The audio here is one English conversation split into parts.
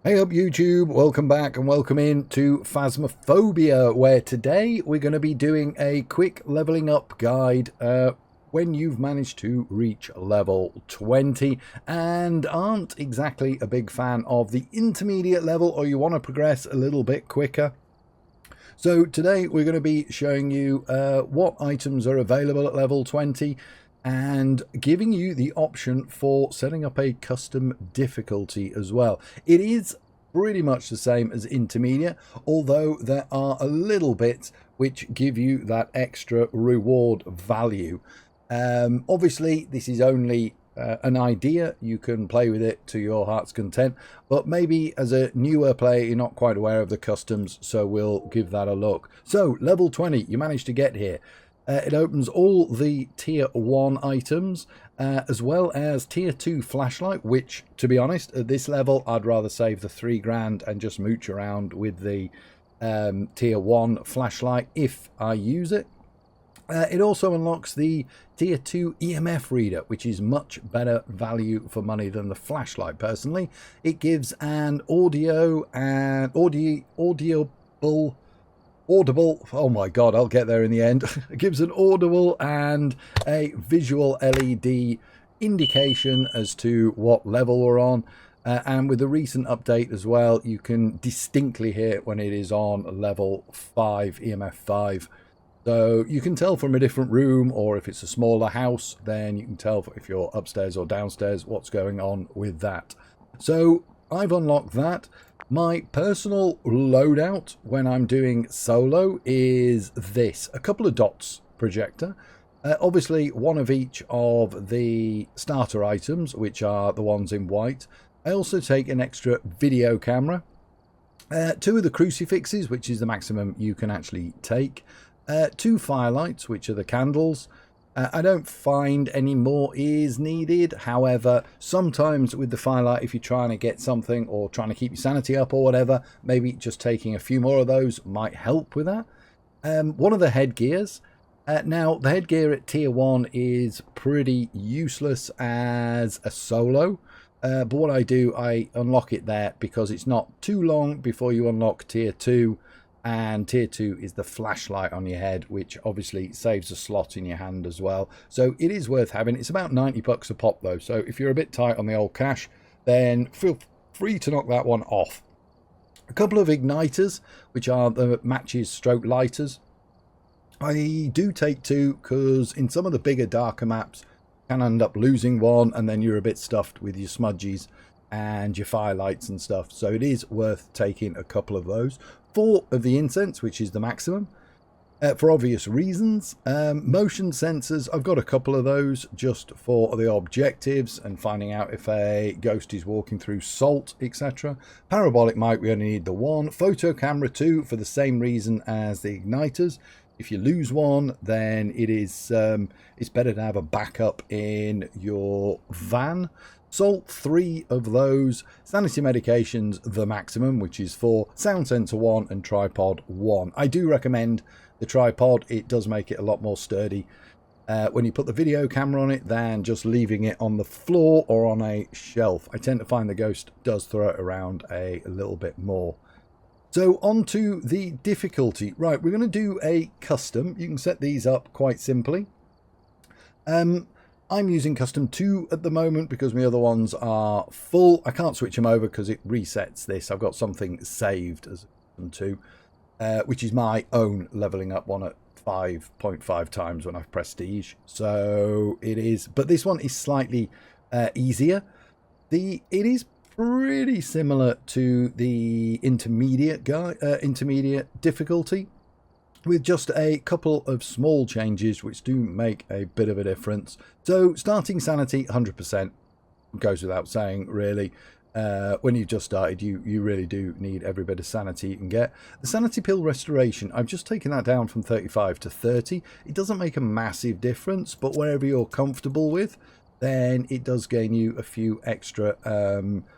Hey up YouTube, welcome back and welcome in to Phasmophobia, where today we're going to be doing a quick leveling up guide when you've managed to reach level 20 and aren't exactly a big fan of the intermediate level, or you want to progress a little bit quicker. So today we're going to be showing you what items are available at level 20 and giving you the option for setting up a custom difficulty as well. It is pretty much the same as intermediate, although there are a little bits which give you that extra reward value. Obviously this is only an idea. You can play with it to your heart's content, but maybe as a newer player you're not quite aware of the customs, so we'll give that a look. So level 20, you managed to get here. It opens all the tier 1 items as well as tier 2 flashlight, which to be honest at this level I'd rather save the 3 grand and just mooch around with the tier 1 flashlight if I use it. It also unlocks the tier 2 EMF reader, which is much better value for money than the flashlight personally. It gives an audible, oh my god, I'll get there in the end. It gives an audible and a visual LED indication as to what level we're on. And with the recent update as well, you can distinctly hear when it is on level 5, EMF 5. So you can tell from a different room, or if it's a smaller house, then you can tell if you're upstairs or downstairs what's going on with that. So I've unlocked that. My personal loadout when I'm doing solo is this, a couple of dots projector. Obviously one of each of the starter items, which are the ones in white. I also take an extra video camera, 2 of the crucifixes, which is the maximum you can actually take, 2 firelights, which are the candles. I don't find any more is needed. However, sometimes with the firelight, if you're trying to get something or trying to keep your sanity up or whatever, maybe just taking a few more of those might help with that. One of the headgears. Now, the headgear at tier 1 is pretty useless as a solo. But what I do, I unlock it there because it's not too long before you unlock tier 2. And tier 2 is the flashlight on your head, which obviously saves a slot in your hand as well. So it is worth having. It's about 90 bucks a pop though, so if you're a bit tight on the old cash, then feel free to knock that one off. A couple of igniters, which are the matches stroke lighters. I do take 2 because in some of the bigger darker maps you can end up losing one, and then you're a bit stuffed with your smudgies and your firelights and stuff, so it is worth taking a couple of those. 4 of the incense, which is the maximum, for obvious reasons. Motion sensors, I've got a couple of those just for the objectives and finding out if a ghost is walking through salt, etc. Parabolic mic, we only need the 1. Photo camera 2 for the same reason as the igniters. If you lose one, then it is it's better to have a backup in your van. Salt, 3 of those. Sanity medications, the maximum, which is 4. Sound sensor 1 and tripod 1. I do recommend the tripod. It does make it a lot more sturdy when you put the video camera on it than just leaving it on the floor or on a shelf. I tend to find the ghost does throw it around a little bit more. So on to the difficulty. Right, we're going to do a custom. You can set these up quite simply. I'm using custom 2 at the moment because my other ones are full. I can't switch them over because it resets this. I've got something saved as custom 2, which is my own leveling up one at 5.5 times when I've prestige. So it is, but this one is slightly easier. It is pretty similar to the intermediate difficulty, with just a couple of small changes which do make a bit of a difference. So starting sanity 100%, goes without saying really. When you've just started, you really do need every bit of sanity you can get. The sanity pill restoration, I've just taken that down from 35 to 30. It doesn't make a massive difference, but wherever you're comfortable with, then it does gain you a few extra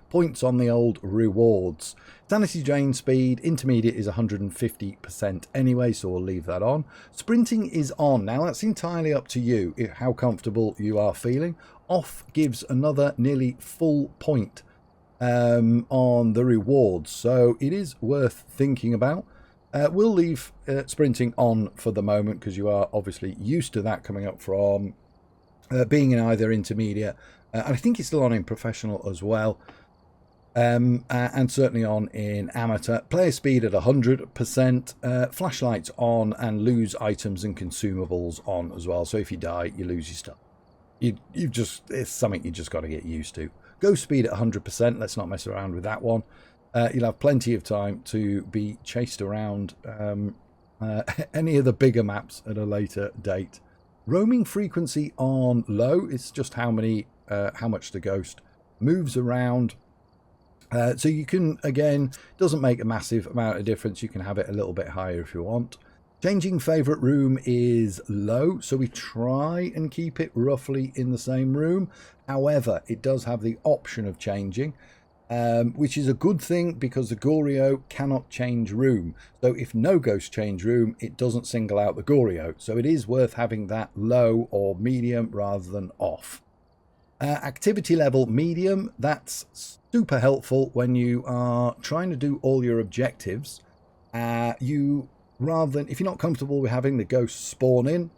points on the old rewards. Sanity drain speed, intermediate is 150% anyway, so we'll leave that on. Sprinting is on. Now that's entirely up to you, how comfortable you are feeling. Off gives another nearly full point on the rewards, so it is worth thinking about. We'll leave sprinting on for the moment because you are obviously used to that coming up from being in either intermediate, and I think it's still on in professional as well, and certainly on in amateur. Player speed at 100%, flashlights on, and lose items and consumables on as well. So if you die, you lose your stuff. It's something you just got to get used to. Ghost speed at 100%. Let's not mess around with that one. You'll have plenty of time to be chased around any of the bigger maps at a later date. Roaming frequency on low. It's just how much the ghost moves around. So you can, again, doesn't make a massive amount of difference. You can have it a little bit higher if you want. Changing favourite room is low, so we try and keep it roughly in the same room. However, it does have the option of changing, which is a good thing because the Goryo cannot change room. So if no ghost change room, it doesn't single out the Goryo. So it is worth having that low or medium rather than off. Activity level medium, that's super helpful when you are trying to do all your objectives. Rather than, if you're not comfortable with having the ghost spawn in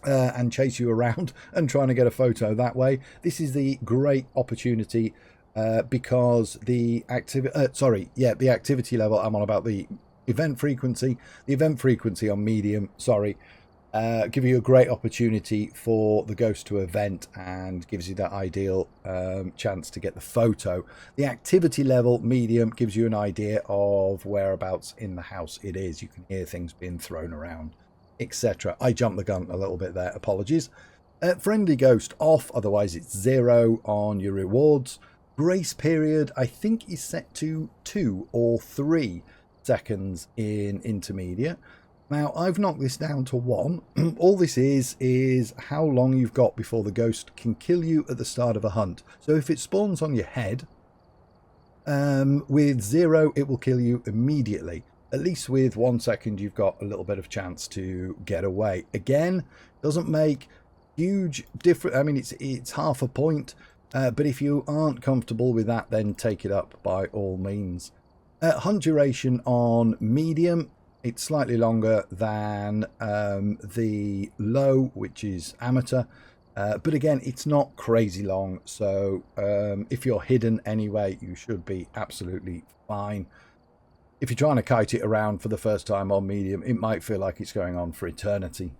and chase you around and trying to get a photo that way, this is the great opportunity because the activity level, I'm on about the event frequency. The event frequency on medium, give you a great opportunity for the ghost to event and gives you that ideal chance to get the photo. The activity level medium gives you an idea of whereabouts in the house it is. You can hear things being thrown around, etc. I jumped the gun a little bit there, apologies. Friendly ghost off, otherwise it's 0 on your rewards. Grace period, I think, is set to 2 or 3 seconds in intermediate. Now, I've knocked this down to 1. All this is how long you've got before the ghost can kill you at the start of a hunt. So if it spawns on your head, with 0, it will kill you immediately. At least with 1 second, you've got a little bit of chance to get away. Again, doesn't make huge difference. I mean, it's half a point. But if you aren't comfortable with that, then take it up by all means. Hunt duration on medium. It's slightly longer than the low, which is amateur. But again, it's not crazy long. So if you're hidden anyway, you should be absolutely fine. If you're trying to kite it around for the first time on medium, it might feel like it's going on for eternity.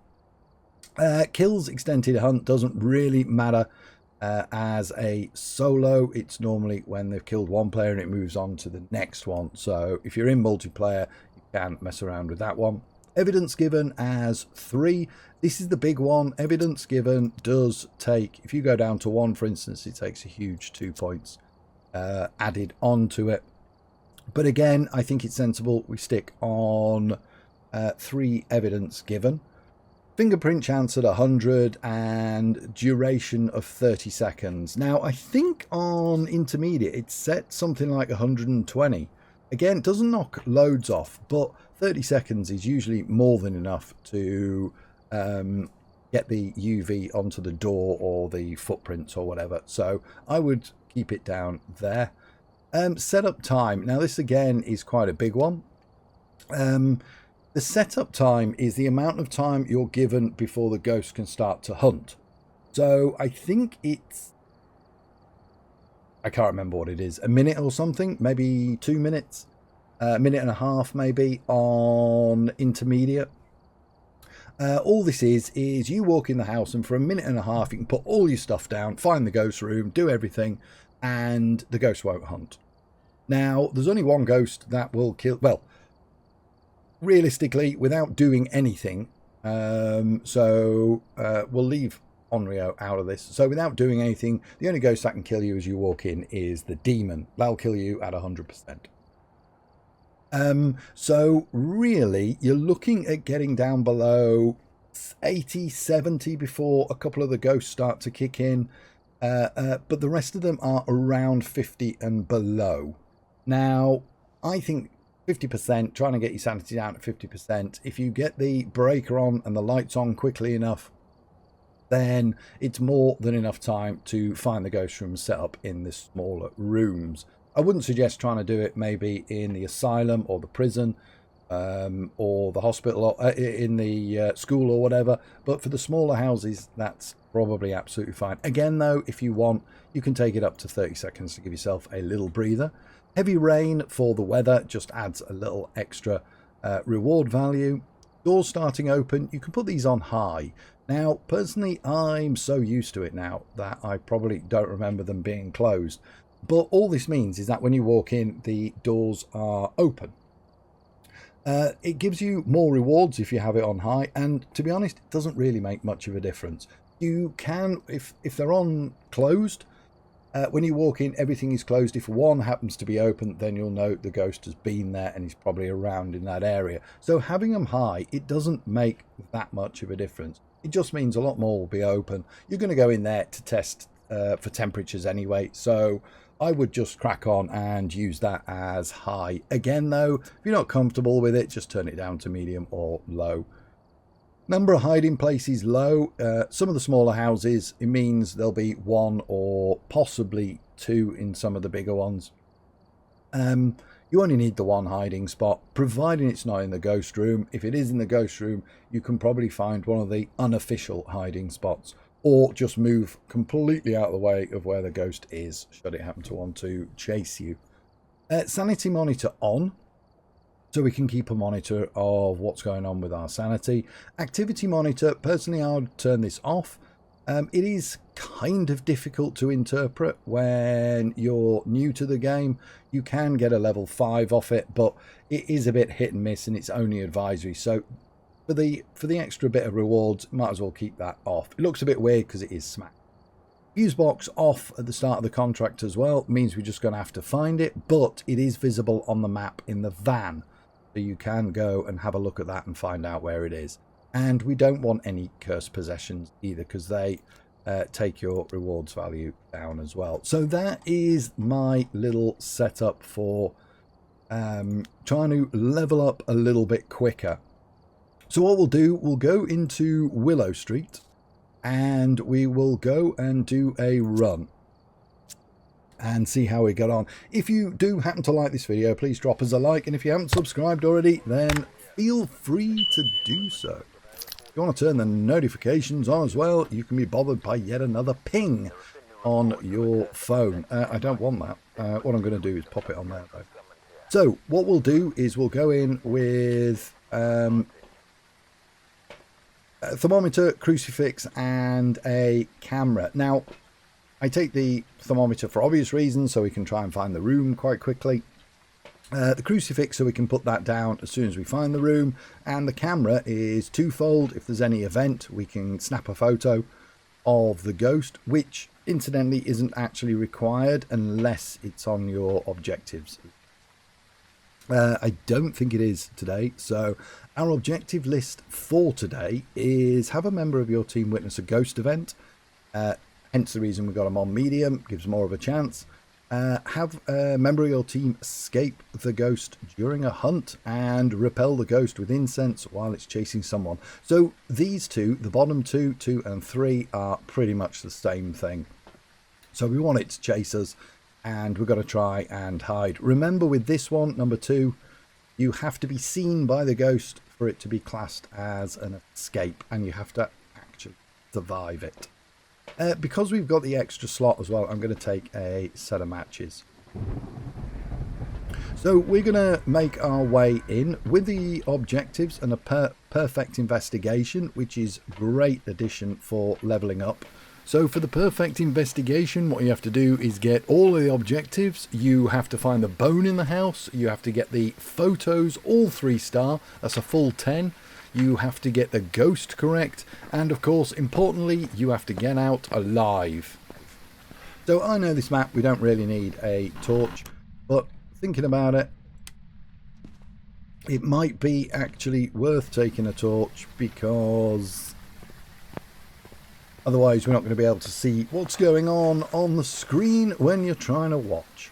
Kills extended hunt doesn't really matter as a solo. It's normally when they've killed one player and it moves on to the next one. So if you're in multiplayer, can mess around with that one. Evidence given as 3. This is the big one. Evidence given does take, if you go down to 1, for instance, it takes a huge 2 points added onto it. But again, I think it's sensible we stick on 3 evidence given. Fingerprint chance at 100 and duration of 30 seconds. Now, I think on intermediate it's set something like 120. Again, it doesn't knock loads off, but 30 seconds is usually more than enough to get the UV onto the door or the footprints or whatever. So I would keep it down there. Setup time. Now, this again is quite a big one. The setup time is the amount of time you're given before the ghost can start to hunt. So I think it's, I can't remember what it is, a minute or something, maybe 2 minutes, a minute and a half maybe on intermediate. All this is you walk in the house and for a minute and a half you can put all your stuff down, find the ghost room, do everything, and the ghost won't hunt. Now, there's only one ghost that will kill, well, realistically, without doing anything. We'll leave Onryo out of this. So without doing anything, the only ghost that can kill you as you walk in is the demon. That'll kill you at 100%. So really, you're looking at getting down below 80, 70 before a couple of the ghosts start to kick in. But the rest of them are around 50 and below. Now, I think 50%, trying to get your sanity down to 50%. If you get the breaker on and the lights on quickly enough, then it's more than enough time to find the ghost room set up in the smaller rooms. I wouldn't suggest trying to do it maybe in the asylum or the prison, or the hospital, or in the school or whatever, but for the smaller houses that's probably absolutely fine. Again though, if you want, you can take it up to 30 seconds to give yourself a little breather. Heavy rain for the weather just adds a little extra reward value. Doors starting open, you can put these on high. Now personally I'm so used to it now that I probably don't remember them being closed, but all this means is that when you walk in, the doors are open. It gives you more rewards if you have it on high, and to be honest, it doesn't really make much of a difference. You can, if they're on closed, when you walk in, everything is closed. If one happens to be open, then you'll know the ghost has been there and he's probably around in that area. So having them high, it doesn't make that much of a difference. It just means a lot more will be open. You're going to go in there to test for temperatures anyway, so I would just crack on and use that as high. Again though, if you're not comfortable with it, just turn it down to medium or low. Number of hiding places low. Some of the smaller houses, it means there'll be one or possibly two in some of the bigger ones. You only need the one hiding spot, providing it's not in the ghost room. If it is in the ghost room, you can probably find one of the unofficial hiding spots, or just move completely out of the way of where the ghost is, should it happen to want to chase you. Sanity monitor on, so we can keep a monitor of what's going on with our sanity. Activity monitor, personally I would turn this off. It is kind of difficult to interpret when you're new to the game. You can get a level 5 off it, but it is a bit hit and miss and it's only advisory. So for the extra bit of rewards, might as well keep that off. It looks a bit weird because it is smack. Fuse box off at the start of the contract as well, means we're just going to have to find it, but it is visible on the map in the van, so you can go and have a look at that and find out where it is. And we don't want any cursed possessions either, because they take your rewards value down as well. So that is my little setup for trying to level up a little bit quicker. So what we'll do, we'll go into Willow Street and we will go and do a run and see how we get on. If you do happen to like this video, please drop us a like, and if you haven't subscribed already, then feel free to do so. If you want to turn the notifications on as well, you can be bothered by yet another ping on your phone. I don't want that. What I'm going to do is pop it on there though. So what we'll do is we'll go in with a thermometer, crucifix and a camera. Now I take the thermometer for obvious reasons, so we can try and find the room quite quickly. The crucifix, so we can put that down as soon as we find the room, and the camera is twofold. If there's any event, we can snap a photo of the ghost, which incidentally isn't actually required unless it's on your objectives. I don't think it is today, so our objective list for today is have a member of your team witness a ghost event, hence the reason we got them on medium, gives more of a chance. Have a member of your team escape the ghost during a hunt and repel the ghost with incense while it's chasing someone. So these two, the bottom two, 2 and 3, are pretty much the same thing. So we want it to chase us and we've got to try and hide. Remember with this one, number 2, you have to be seen by the ghost for it to be classed as an escape, and you have to actually survive it. Because we've got the extra slot as well, I'm going to take a set of matches. So we're going to make our way in with the objectives and a perfect investigation, which is great addition for leveling up. So for the perfect investigation, what you have to do is get all of the objectives. You have to find the bone in the house. You have to get the photos, all 3-star. That's a full 10. You have to get the ghost correct, and of course importantly you have to get out alive. So I know this map we don't really need a torch, but thinking about it, it might be actually worth taking a torch, because otherwise we're not going to be able to see what's going on the screen when you're trying to watch.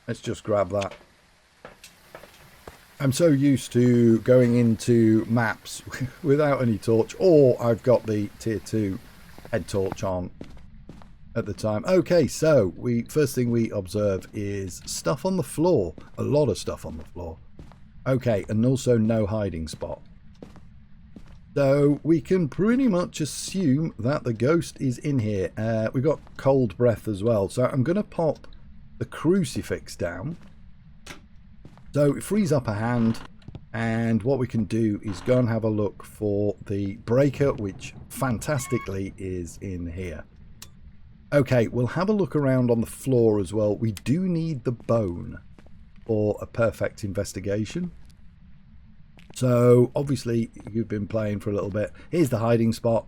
Let's just grab that. I'm so used to going into maps without any torch, or I've got the tier 2 head torch on at the time. Okay, so first thing we observe is stuff on the floor. A lot of stuff on the floor. Okay, and also no hiding spot. So we can pretty much assume that the ghost is in here. We've got cold breath as well. So I'm going to pop the crucifix down. So it frees up a hand. And what we can do is go and have a look for the breaker, which fantastically is in here. Okay, we'll have a look around on the floor as well. We do need the bone for a perfect investigation. So obviously you've been playing for a little bit. Here's the hiding spot.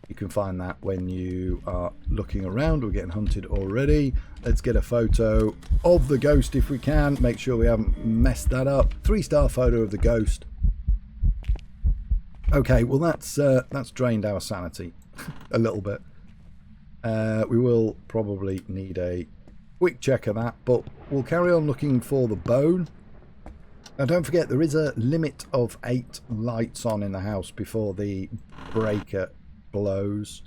You can find that when you are looking around. We're getting hunted already. Let's get a photo of the ghost if we can. Make sure we haven't messed that up. 3-star photo of the ghost. Okay, well that's drained our sanity a little bit. We will probably need a quick check of that, but we'll carry on looking for the bone. Now don't forget there is a limit of 8 lights on in the house before the breaker blows.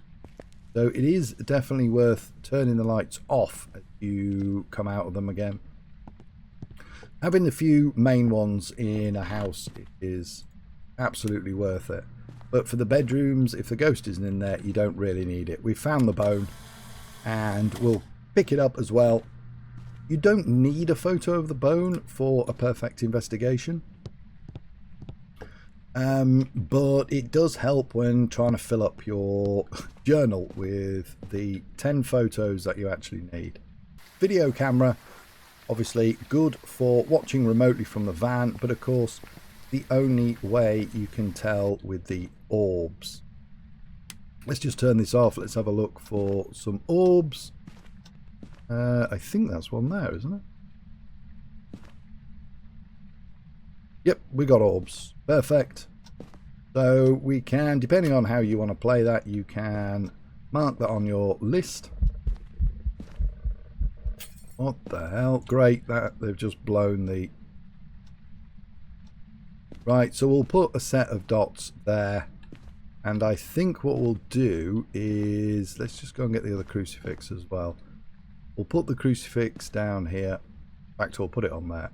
So it is definitely worth turning the lights off as you come out of them again. Having the few main ones in a house is absolutely worth it. But for the bedrooms, if the ghost isn't in there, you don't really need it. We've found the bone and we'll pick it up as well. You don't need a photo of the bone for a perfect investigation. But it does help when trying to fill up your journal with the 10 photos that you actually need. Video camera, obviously good for watching remotely from the van, but of course the only way you can tell with the orbs. Let's just turn this off. Let's have a look for some orbs. I think that's one there, isn't it? Yep, we got orbs. Perfect. So we can, depending on how you want to play that, you can mark that on your list. What the hell? Great, that they've just blown the... Right, so we'll put a set of dots there. And I think what we'll do is... Let's just go and get the other crucifix as well. We'll put the crucifix down here. In fact, we'll put it on there.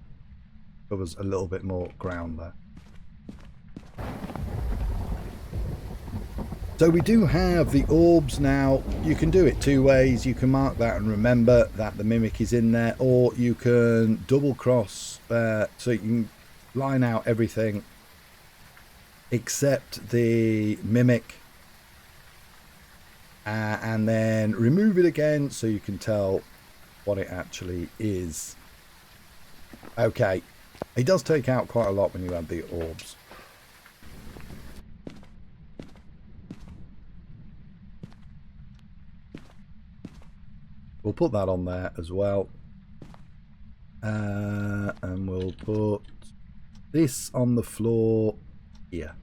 Covers a little bit more ground there. So we do have the orbs now. You can do it 2 ways. You can mark that and remember that the mimic is in there, or you can double cross so you can line out everything except the mimic, and then remove it again so you can tell what it actually is. Okay, it does take out quite a lot when you add the orbs. We'll put that on there as well. And we'll put this on the floor here.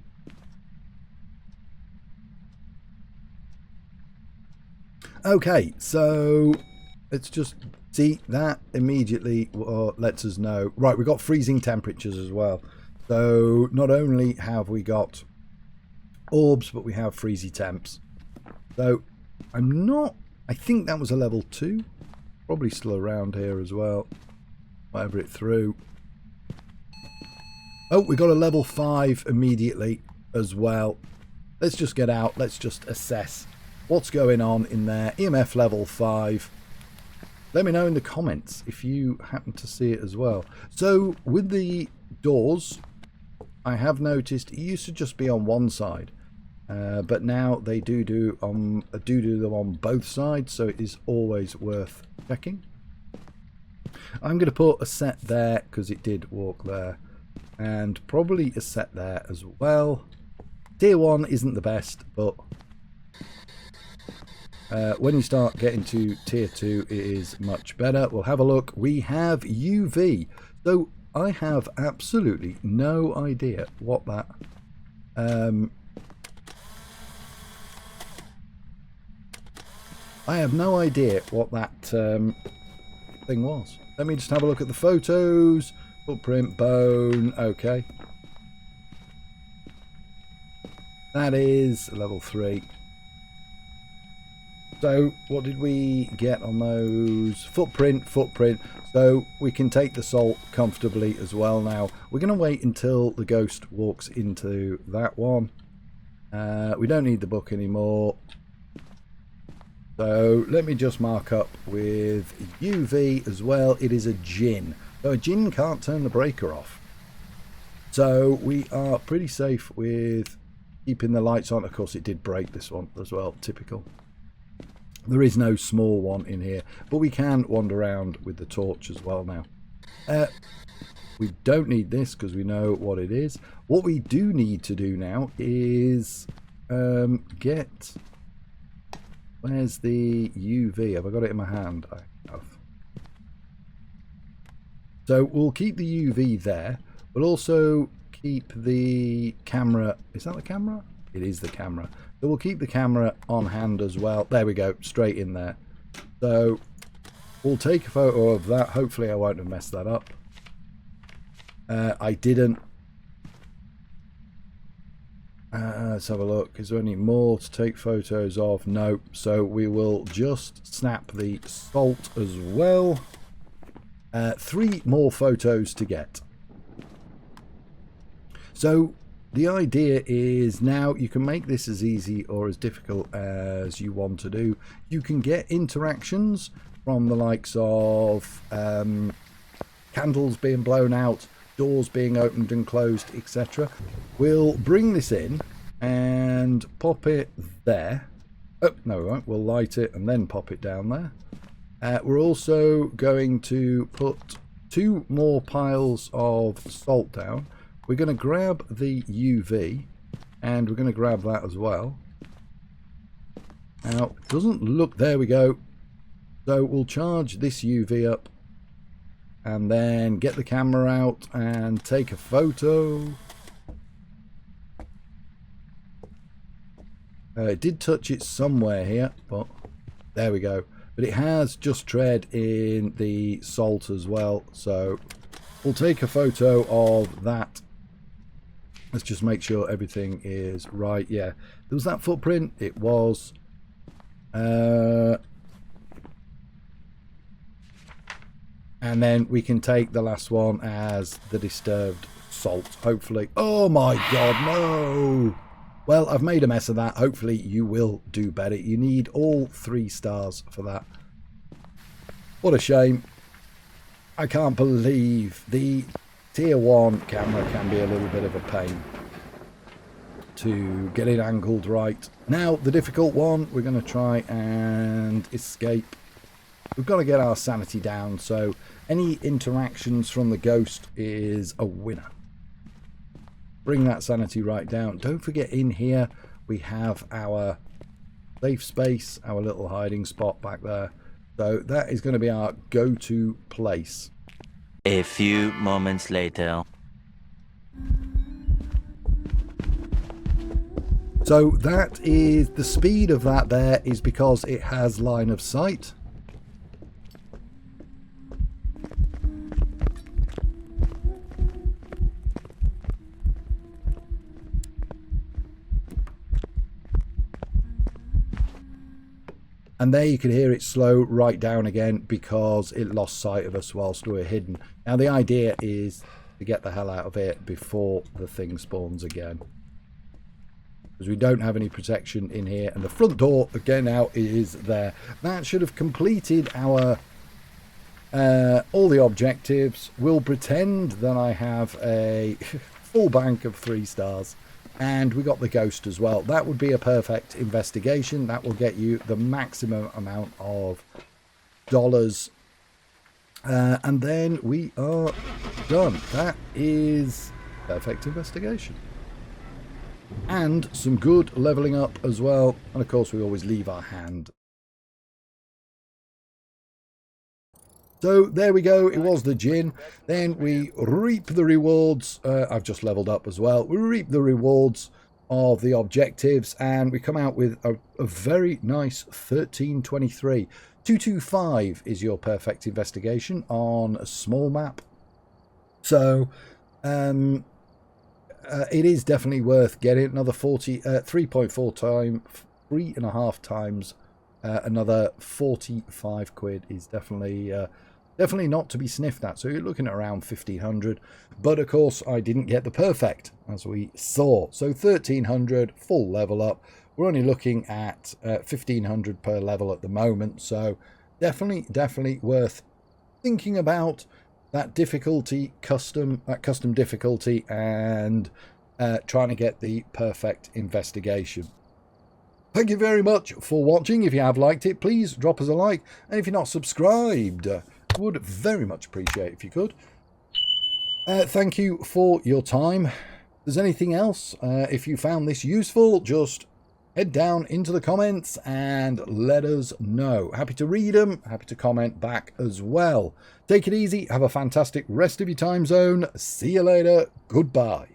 Okay, so let's just see that immediately lets us know. Right, we've got freezing temperatures as well. So not only have we got orbs, but we have freezy temps. So I think that was a level 2. Probably still around here as well. Whatever it threw. Oh, we got a level 5 immediately as well. Let's just get out. Let's just assess what's going on in there. EMF level 5. Let me know in the comments if you happen to see it as well. So with the doors, I have noticed it used to just be on one side. But now they do them on both sides, so it is always worth checking. I'm going to put a set there because it did walk there, and probably a set there as well. Tier 1 isn't the best, but when you start getting to tier 2 it is much better. We'll have a look. We have UV, so I have absolutely no idea what that I have no idea what that thing was. Let me just have a look at the photos. Footprint, bone, okay. That is level 3. So what did we get on those? Footprint. So we can take the salt comfortably as well now. We're going to wait until the ghost walks into that one. We don't need the book anymore. So let me just mark up with UV as well. It is a djinn. So a djinn can't turn the breaker off. So we are pretty safe with keeping the lights on. Of course, it did break this one as well. Typical. There is no small one in here, but we can wander around with the torch as well now. We don't need this because we know what it is. What we do need to do now is get... Where's the UV? Have I got it in my hand? I have. So we'll keep the UV there. We'll also keep the camera. Is that the camera? It is the camera. So we'll keep the camera on hand as well. There we go, straight in there. So we'll take a photo of that. Hopefully I won't have messed that up. I didn't. Let's have a look. Is there any more to take photos of? No. So we will just snap the salt as well. 3 more photos to get. So the idea is now you can make this as easy or as difficult as you want to do. You can get interactions from the likes of candles being blown out, doors being opened and closed, etc. We'll bring this in and pop it there. Oh, no, we won't. We'll light it and then pop it down there. We're also going to put 2 more piles of salt down. We're going to grab the UV and we're going to grab that as well. Now, it doesn't look... There we go. So we'll charge this UV up and then get the camera out and take a photo. It did touch it somewhere here, but there we go. But it has just tread in the salt as well. So we'll take a photo of that. Let's just make sure everything is right. Yeah, there was that footprint. It was. And then we can take the last one as the disturbed salt, hopefully. Oh my god, no! Well, I've made a mess of that. Hopefully you will do better. You need all 3 stars for that. What a shame. I can't believe the tier 1 camera can be a little bit of a pain to get it angled right. Now, the difficult one, we're going to try and escape. We've got to get our sanity down, so any interactions from the ghost is a winner. Bring that sanity right down. Don't forget, in here we have our safe space, our little hiding spot back there. So that is going to be our go-to place. A few moments later. So that is, the speed of that there is because it has line of sight. And there you can hear it slow right down again because it lost sight of us whilst we were hidden. Now the idea is to get the hell out of it before the thing spawns again. Because we don't have any protection in here. And the front door, again, now is there. That should have completed our all the objectives. We'll pretend that I have a full bank of 3 stars. And we got the ghost as well. That would be a perfect investigation. That will get you the maximum amount of dollars. And then we are done. That is perfect investigation. And some good leveling up as well. And of course we always leave our hand. So there we go, it was the djinn. Then we reap the rewards. I've just leveled up as well. We reap the rewards of the objectives and we come out with a very nice 1323. 225 is your perfect investigation on a small map. So it is definitely worth getting another 3.4 times, 3.5 times. Another 45 quid is definitely not to be sniffed at. So you're looking at around 1,500. But of course, I didn't get the perfect, as we saw. So 1,300 full level up. We're only looking at 1,500 per level at the moment. So definitely worth thinking about that difficulty, custom difficulty, and trying to get the perfect investigation. Thank you very much for watching. If you have liked it, please drop us a like. And if you're not subscribed, I would very much appreciate if you could. Thank you for your time. If there's anything else, if you found this useful, just head down into the comments and let us know. Happy to read them, happy to comment back as well. Take it easy. Have a fantastic rest of your time zone. See you later. Goodbye.